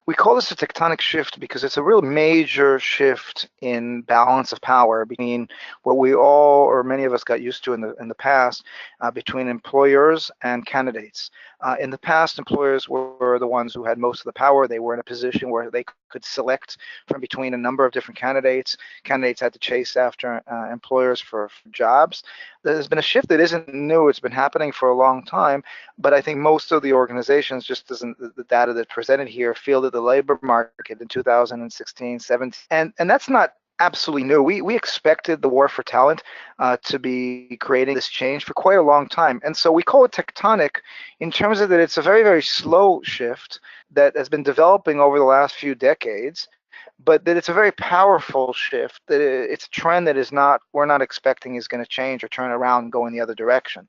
We call this a tectonic shift because it's a real major shift in balance of power between what we all or many of us got used to in the past between employers and candidates. In the past, employers were the ones who had most of the power. They were in a position where they could select from between a number of different candidates. Candidates had to chase after employers for jobs. There's been a shift that isn't new. It's been happening for a long time, but I think most of the organizations, just as in the data that's presented here, feel that the labor market in 2016, 17, and that's not absolutely new. We expected the war for talent to be creating this change for quite a long time. And so we call it tectonic in terms of that it's a very, very slow shift that has been developing over the last few decades, but that it's a very powerful shift, that it's a trend that we're not expecting is going to change or turn around and go in the other direction.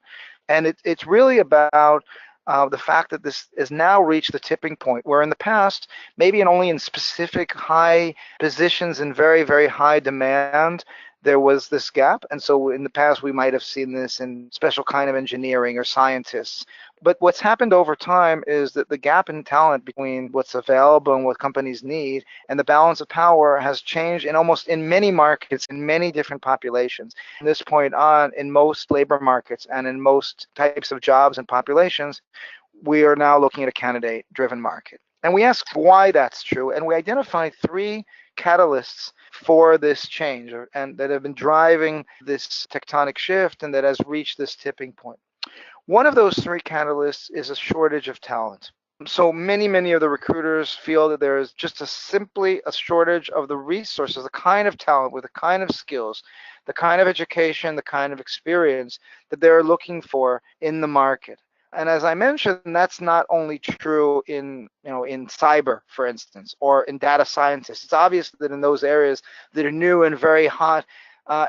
And it's really about the fact that this has now reached the tipping point where in the past, maybe only in specific high positions in very, very high demand, there was this gap. And so in the past, we might have seen this in special kind of engineering or scientists. But what's happened over time is that the gap in talent between what's available and what companies need and the balance of power has changed in many markets, in many different populations. From this point on, in most labor markets and in most types of jobs and populations, we are now looking at a candidate-driven market. And we ask why that's true, and we identify three catalysts for this change and that have been driving this tectonic shift and that has reached this tipping point. One of those three catalysts is a shortage of talent. So many of the recruiters feel that there is just simply a shortage of the resources, the kind of talent with the kind of skills, the kind of education, the kind of experience that they're looking for in the market. And as I mentioned, that's not only true in cyber, for instance, or in data scientists. It's obvious that in those areas that are new and very hot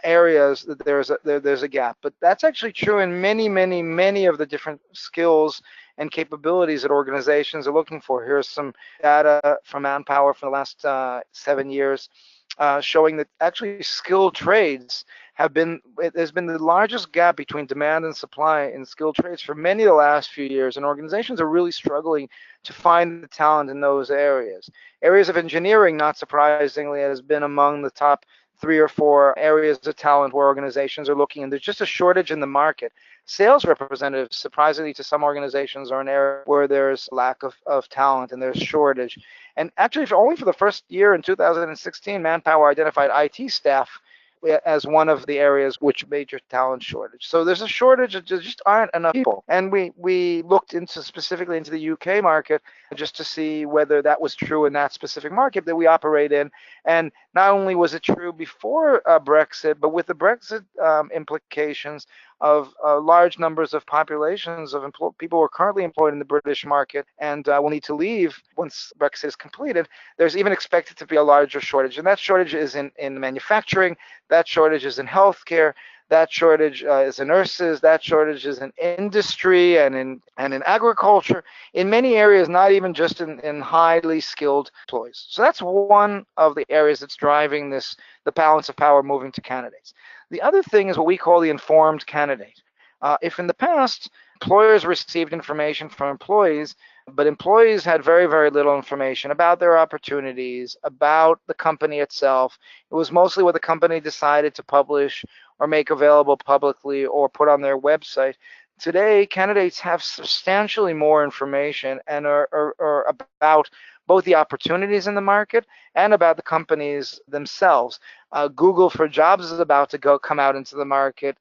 areas that there's a gap. But that's actually true in many of the different skills and capabilities that organizations are looking for. Here's some data from Manpower for the last 7 years showing that actually skilled trades there's been the largest gap between demand and supply in skilled trades for many of the last few years, and organizations are really struggling to find the talent in those areas. Areas of engineering, not surprisingly, has been among the top 3 or 4 areas of talent where organizations are looking, and there's just a shortage in the market. Sales representatives, surprisingly to some organizations, are an area where there's lack of talent and there's shortage. And actually, only for the first year in 2016, Manpower identified IT staff as one of the areas which major talent shortage. So there's a shortage, there just aren't enough people. And we looked specifically into the UK market just to see whether that was true in that specific market that we operate in. And not only was it true before Brexit, but with the Brexit implications of large numbers of populations of people who are currently employed in the British market and will need to leave once Brexit is completed, there's even expected to be a larger shortage. And that shortage is in manufacturing, that shortage is in healthcare, that shortage is in nurses, that shortage is in industry and in agriculture, in many areas, not even just in highly skilled employees. So that's one of the areas that's driving the balance of power moving to candidates. The other thing is what we call the informed candidate. If in the past, employers received information from employees, but employees had very little information about their opportunities, about the company itself. It was mostly what the company decided to publish or make available publicly or put on their website. Today, candidates have substantially more information and are about both the opportunities in the market and about the companies themselves. Google for Jobs is about to come out into the market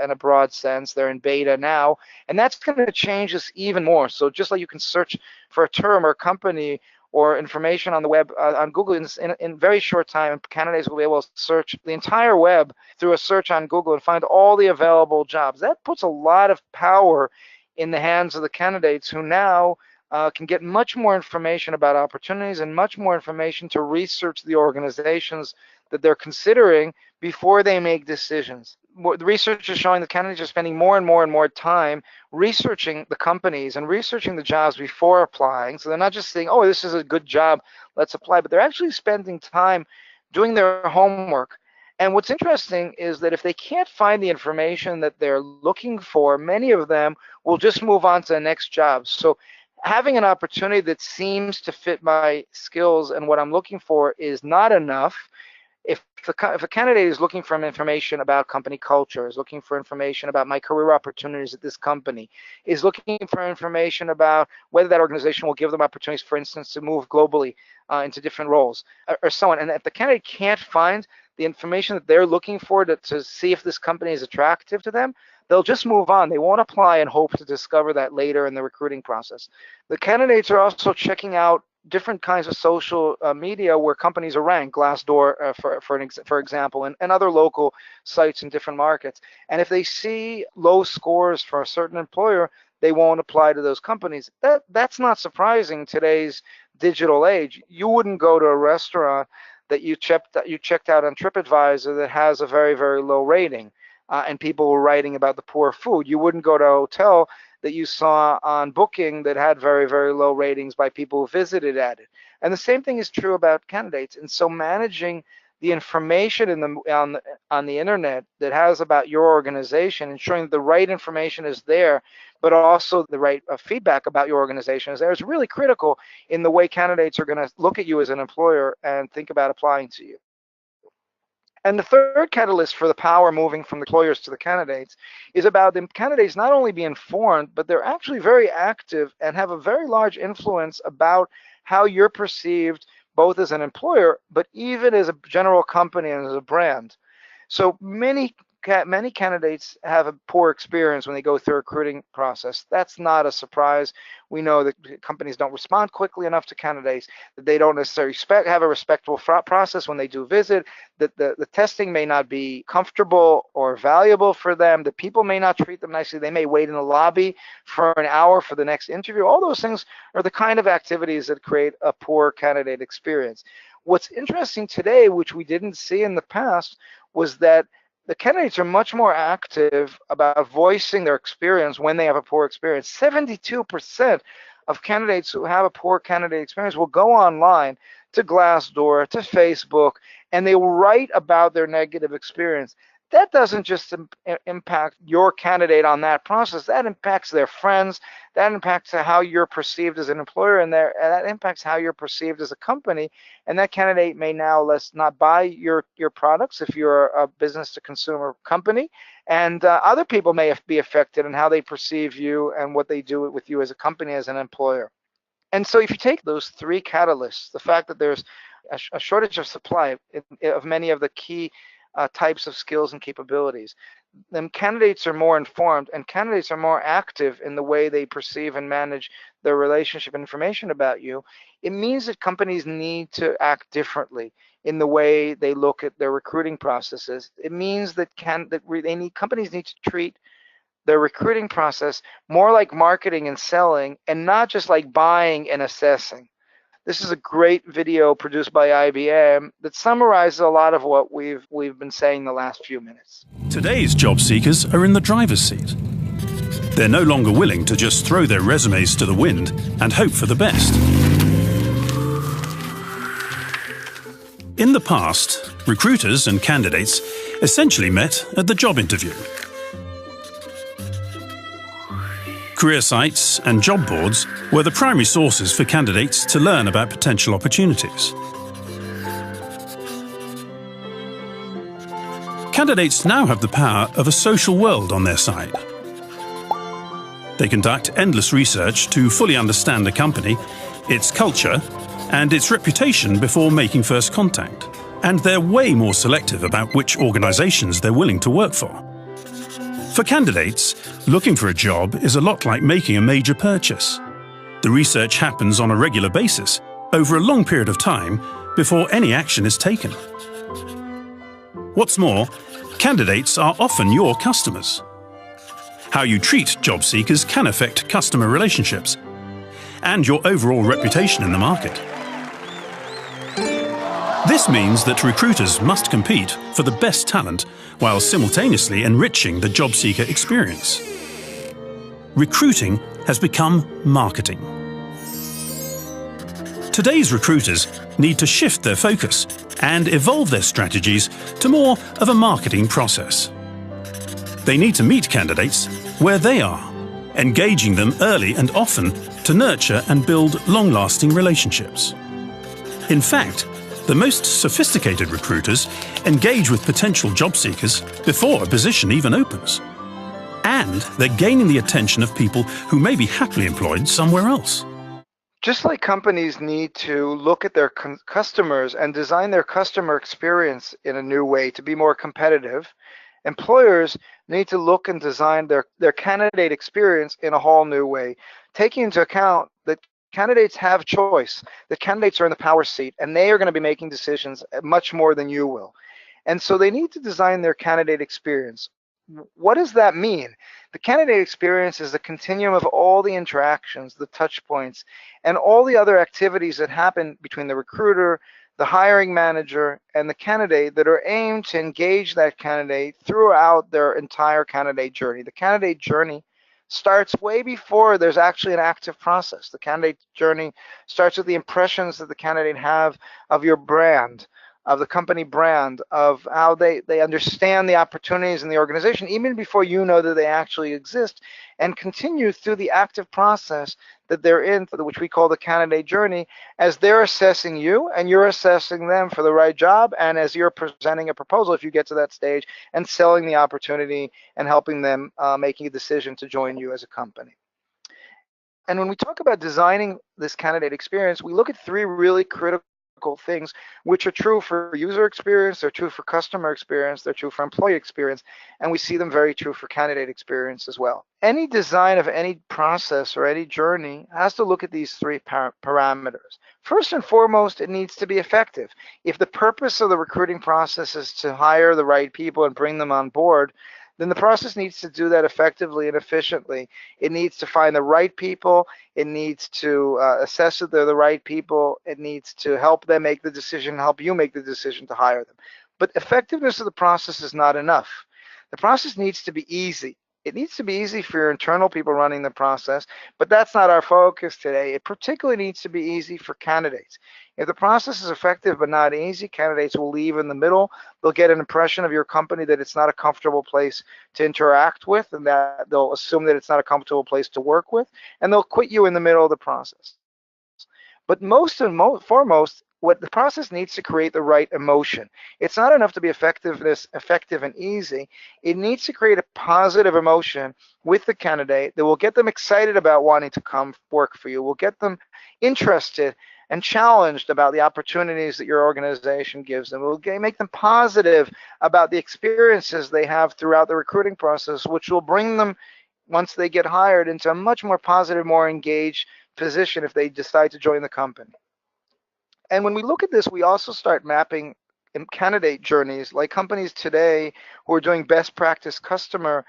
in a broad sense. They're in beta now, and that's going to change this even more. So just like you can search for a term or a company or information on the web, on Google, in very short time, candidates will be able to search the entire web through a search on Google and find all the available jobs. That puts a lot of power in the hands of the candidates who now can get much more information about opportunities and much more information to research the organizations that they're considering before they make decisions. The research is showing that candidates are spending more and more time researching the companies and researching the jobs before applying. So they're not just saying, oh, this is a good job, let's apply, but they're actually spending time doing their homework. And what's interesting is that if they can't find the information that they're looking for, many of them will just move on to the next job. So having an opportunity that seems to fit my skills and what I'm looking for is not enough. If a candidate is looking for information about company culture, is looking for information about my career opportunities at this company, is looking for information about whether that organization will give them opportunities, for instance, to move globally into different roles, or so on. And if the candidate can't find the information that they're looking for to see if this company is attractive to them, they'll just move on. They won't apply and hope to discover that later in the recruiting process. The candidates are also checking out different kinds of social media where companies are ranked, Glassdoor, for example, and other local sites in different markets. And if they see low scores for a certain employer, they won't apply to those companies. That's not surprising in today's digital age. You wouldn't go to a restaurant that you checked out on TripAdvisor that has a very, very low rating, and people were writing about the poor food. You wouldn't go to a hotel that you saw on Booking that had very, very low ratings by people who visited at it. And the same thing is true about candidates. And so managing the information on the internet that has about your organization, ensuring that the right information is there, but also the right feedback about your organization is there, is really critical in the way candidates are going to look at you as an employer and think about applying to you. And the third catalyst for the power moving from the employers to the candidates is about the candidates not only be informed, but they're actually very active and have a very large influence about how you're perceived both as an employer, but even as a general company and as a brand. So many candidates have a poor experience when they go through a recruiting process. That's not a surprise. We know that companies don't respond quickly enough to candidates, that they don't necessarily have a respectful process when they do visit, that the testing may not be comfortable or valuable for them, that people may not treat them nicely, they may wait in the lobby for an hour for the next interview. All those things are the kind of activities that create a poor candidate experience. What's interesting today, which we didn't see in the past, was that the candidates are much more active about voicing their experience when they have a poor experience. 72% of candidates who have a poor candidate experience will go online to Glassdoor, to Facebook, and they will write about their negative experience. That doesn't just impact your candidate on that process. That impacts their friends. That impacts how you're perceived as an employer, and that impacts how you're perceived as a company. And that candidate may now not buy your products if you're a business-to-consumer company. And other people may be affected in how they perceive you and what they do with you as a company, as an employer. And so if you take those three catalysts, the fact that there's a shortage of supply of many of the key types of skills and capabilities, then candidates are more informed and candidates are more active in the way they perceive and manage their relationship and information about you. It means that companies need to act differently in the way they look at their recruiting processes. It means that companies need to treat their recruiting process more like marketing and selling, and not just like buying and assessing. This is a great video produced by IBM that summarizes a lot of what we've been saying the last few minutes. Today's job seekers are in the driver's seat. They're no longer willing to just throw their resumes to the wind and hope for the best. In the past, recruiters and candidates essentially met at the job interview. Career sites and job boards were the primary sources for candidates to learn about potential opportunities. Candidates now have the power of a social world on their side. They conduct endless research to fully understand a company, its culture, and its reputation before making first contact. And they're way more selective about which organizations they're willing to work for. For candidates, looking for a job is a lot like making a major purchase. The research happens on a regular basis, over a long period of time, before any action is taken. What's more, candidates are often your customers. How you treat job seekers can affect customer relationships and your overall reputation in the market. This means that recruiters must compete for the best talent while simultaneously enriching the job seeker experience. Recruiting has become marketing. Today's recruiters need to shift their focus and evolve their strategies to more of a marketing process. They need to meet candidates where they are, engaging them early and often to nurture and build long-lasting relationships. In fact, the most sophisticated recruiters engage with potential job seekers before a position even opens. And they're gaining the attention of people who may be happily employed somewhere else. Just like companies need to look at their customers and design their customer experience in a new way to be more competitive, employers need to look and design their candidate experience in a whole new way, taking into account that candidates have choice, that candidates are in the power seat, and they are going to be making decisions much more than you will. And so they need to design their candidate experience. What does that mean? The candidate experience is the continuum of all the interactions, the touch points, and all the other activities that happen between the recruiter, the hiring manager, and the candidate that are aimed to engage that candidate throughout their entire candidate journey. The candidate journey starts way before there's actually an active process. The candidate journey starts with the impressions that the candidate have of your brand, of the company brand, of how they understand the opportunities in the organization, even before you know that they actually exist, and continue through the active process that they're in, which we call the candidate journey, as they're assessing you and you're assessing them for the right job, and as you're presenting a proposal, if you get to that stage, and selling the opportunity and helping them making a decision to join you as a company. And when we talk about designing this candidate experience, we look at three really critical things, which are true for user experience, they're true for customer experience, they're true for employee experience, and we see them very true for candidate experience as well. Any design of any process or any journey has to look at these three parameters. First and foremost, it needs to be effective. If the purpose of the recruiting process is to hire the right people and bring them on board, then the process needs to do that effectively and efficiently. It needs to find the right people. It needs to assess that they're the right people. It needs to help them make the decision, help you make the decision to hire them. But effectiveness of the process is not enough. The process needs to be easy. It needs to be easy for your internal people running the process, but that's not our focus today. It particularly needs to be easy for candidates. If the process is effective but not easy, candidates will leave in the middle. They'll get an impression of your company that it's not a comfortable place to interact with, and that they'll assume that it's not a comfortable place to work with, and they'll quit you in the middle of the process. But most and foremost, what the process needs to create the right emotion. It's not enough to be effective and easy. It needs to create a positive emotion with the candidate that will get them excited about wanting to come work for you, will get them interested and challenged about the opportunities that your organization gives them. It will make them positive about the experiences they have throughout the recruiting process, which will bring them, once they get hired, into a much more positive, more engaged position if they decide to join the company. And when we look at this, we also start mapping candidate journeys, like companies today who are doing best practice customer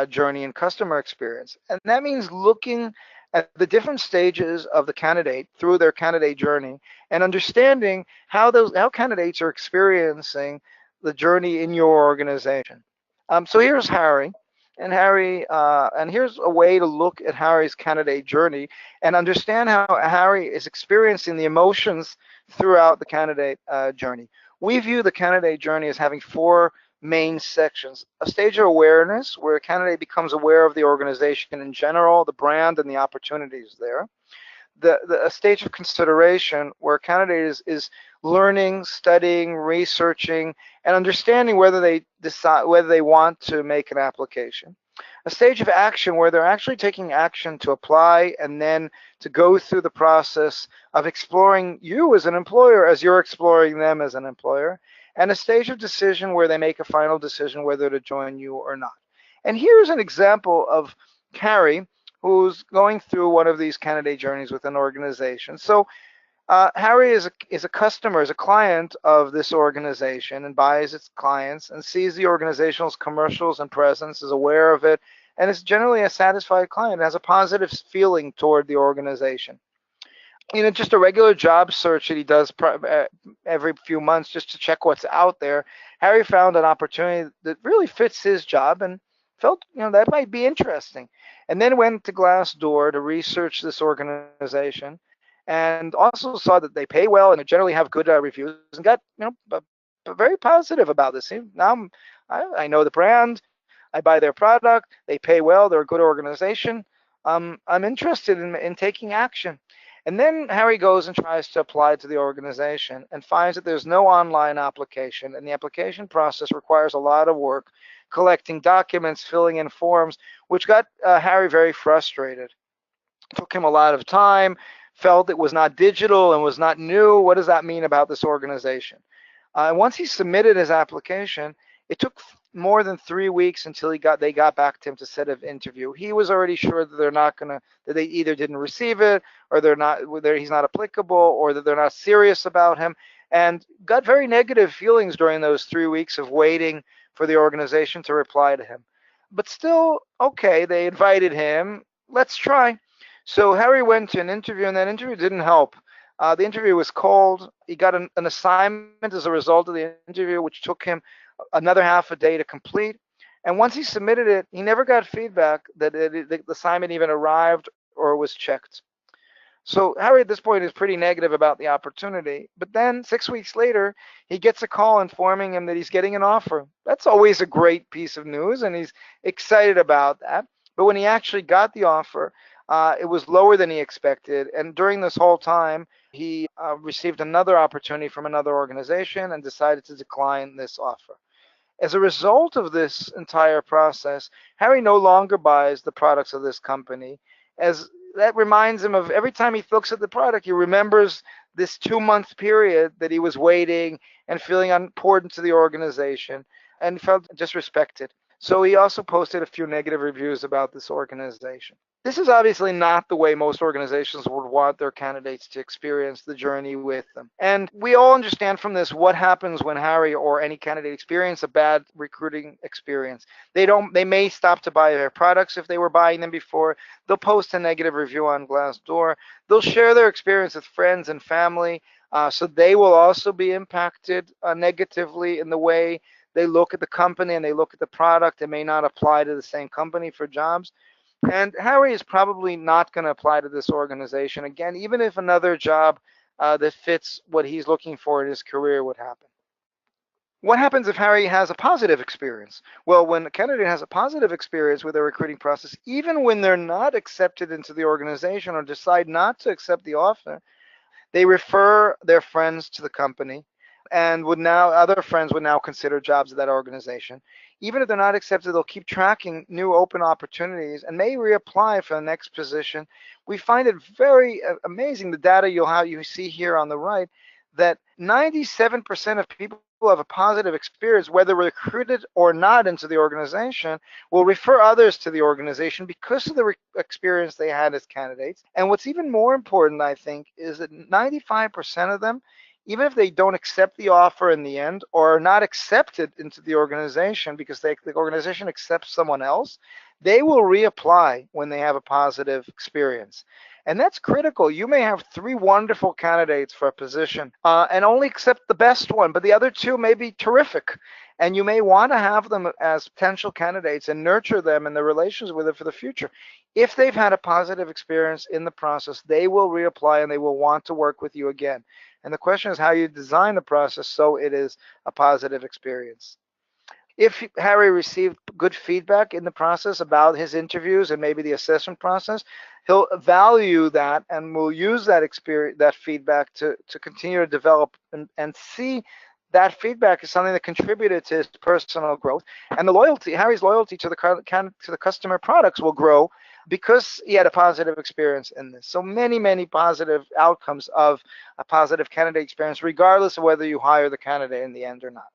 journey and customer experience. And that means looking at the different stages of the candidate through their candidate journey and understanding how candidates are experiencing the journey in your organization. So here's Harry. And here's a way to look at Harry's candidate journey and understand how Harry is experiencing the emotions throughout the candidate journey. We view the candidate journey as having four main sections: a stage of awareness, where a candidate becomes aware of the organization in general, the brand, and the opportunities there. A stage of consideration, where a candidate is learning, studying, researching, and understanding whether they want to make an application. A stage of action, where they're actually taking action to apply and then to go through the process of exploring you as an employer as you're exploring them as an employer. And a stage of decision, where they make a final decision whether to join you or not. And here's an example of Harry, who's going through one of these candidate journeys with an organization. So Harry is a customer, is a client of this organization, and buys its clients and sees the organization's commercials and presence, is aware of it, and is generally a satisfied client, has a positive feeling toward the organization. Just a regular job search that he does every few months just to check what's out there, Harry found an opportunity that really fits his job and felt, that might be interesting. And then went to Glassdoor to research this organization, and also saw that they pay well and generally have good reviews, and got, very positive about this. Now I know the brand, I buy their product, they pay well, they're a good organization. I'm interested in taking action. And then Harry goes and tries to apply to the organization and finds that there's no online application, and the application process requires a lot of work, collecting documents, filling in forms, which got Harry very frustrated. It took him a lot of time, felt it was not digital and was not new. What does that mean about this organization? And once he submitted his application, it took more than 3 weeks until they got back to him to set an interview. He was already sure that that they either didn't receive it, or he's not applicable, or that they're not serious about him, and got very negative feelings during those 3 weeks of waiting for the organization to reply to him. But still, okay, they invited him. Let's try. So Harry went to an interview, and that interview didn't help. The interview was cold. He got an assignment as a result of the interview, which took him another half a day to complete. And once he submitted it, he never got feedback that the assignment even arrived or was checked. So Harry at this point is pretty negative about the opportunity. But then 6 weeks later, he gets a call informing him that he's getting an offer. That's always a great piece of news, and he's excited about that. But when he actually got the offer, it was lower than he expected. And during this whole time, he received another opportunity from another organization and decided to decline this offer. As a result of this entire process, Harry no longer buys the products of this company, as that reminds him of every time he looks at the product, he remembers this 2 month period that he was waiting and feeling important to the organization and felt disrespected. So he also posted a few negative reviews about this organization. This is obviously not the way most organizations would want their candidates to experience the journey with them. And we all understand from this what happens when Harry or any candidate experience a bad recruiting experience. They may stop to buy their products if they were buying them before. They'll post a negative review on Glassdoor. They'll share their experience with friends and family, so they will also be impacted negatively in the way they look at the company and they look at the product. It may not apply to the same company for jobs. And Harry is probably not going to apply to this organization again, even if another job that fits what he's looking for in his career would happen. What happens if Harry has a positive experience? Well, when a candidate has a positive experience with a recruiting process, even when they're not accepted into the organization or decide not to accept the offer, they refer their friends to the company, and other friends would now consider jobs at that organization. Even if they're not accepted, they'll keep tracking new open opportunities and may reapply for the next position. We find it very amazing, the data you see here on the right, that 97% of people who have a positive experience, whether recruited or not into the organization, will refer others to the organization because of the experience they had as candidates. And what's even more important, I think, is that 95% of them, even if they don't accept the offer in the end or are not accepted into the organization because the organization accepts someone else, they will reapply when they have a positive experience. And that's critical. You may have 3 wonderful candidates for a position and only accept the best one, but the other 2 may be terrific. And you may want to have them as potential candidates and nurture them in the relations with them for the future. If they've had a positive experience in the process, they will reapply and they will want to work with you again. And the question is how you design the process so it is a positive experience. If Harry received good feedback in the process about his interviews and maybe the assessment process, he'll value that and will use that experience, that feedback to continue to develop and see that feedback is something that contributed to his personal growth. And Harry's loyalty to the customer products will grow because he had a positive experience in this. So many, many positive outcomes of a positive candidate experience, regardless of whether you hire the candidate in the end or not.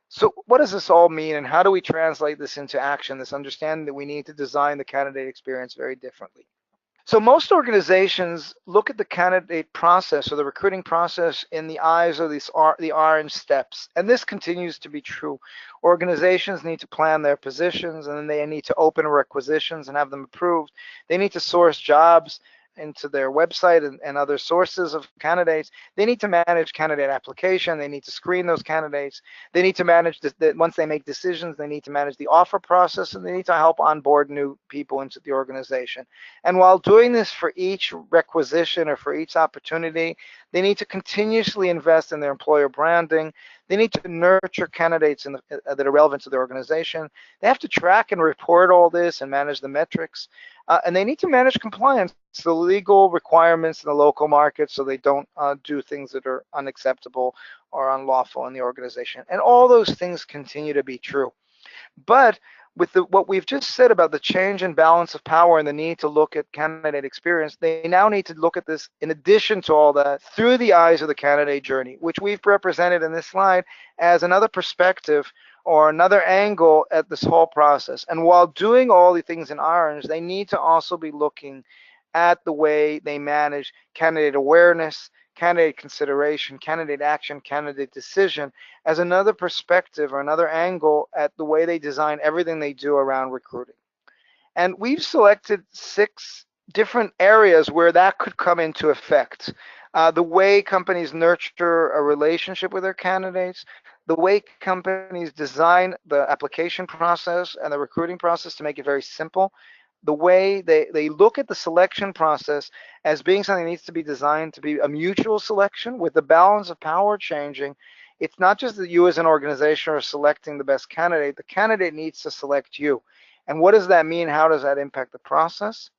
So what does this all mean, and how do we translate this into action, this understanding that we need to design the candidate experience very differently? So most organizations look at the candidate process or the recruiting process in the eyes of the orange steps, and this continues to be true. Organizations need to plan their positions, and then they need to open requisitions and have them approved. They need to source jobs into their website and other sources of candidates. They need to manage candidate application. They need to screen those candidates. They need to manage once they make decisions, they need to manage the offer process, and they need to help onboard new people into the organization. And while doing this for each requisition or for each opportunity, they need to continuously invest in their employer branding. They need to nurture candidates that are relevant to their organization. They have to track and report all this and manage the metrics. And they need to manage compliance, the legal requirements in the local market, so they don't do things that are unacceptable or unlawful in the organization. And all those things continue to be true. But with what we've just said about the change in balance of power and the need to look at candidate experience, they now need to look at this in addition to all that through the eyes of the candidate journey, which we've represented in this slide as another perspective or another angle at this whole process. And while doing all the things in orange, they need to also be looking at the way they manage candidate awareness, candidate consideration, candidate action, candidate decision as another perspective or another angle at the way they design everything they do around recruiting. And we've selected 6 different areas where that could come into effect. The way companies nurture a relationship with their candidates, the way companies design the application process and the recruiting process to make it very simple, the way they look at the selection process as being something that needs to be designed to be a mutual selection with the balance of power changing. It's not just that you as an organization are selecting the best candidate, the candidate needs to select you. And what does that mean? How does that impact the process?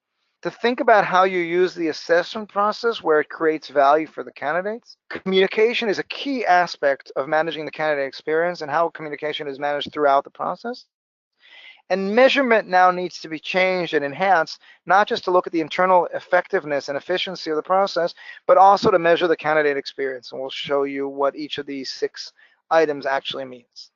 To think about how you use the assessment process where it creates value for the candidates. Communication is a key aspect of managing the candidate experience and how communication is managed throughout the process. And measurement now needs to be changed and enhanced, not just to look at the internal effectiveness and efficiency of the process, but also to measure the candidate experience. And we'll show you what each of these 6 items actually means.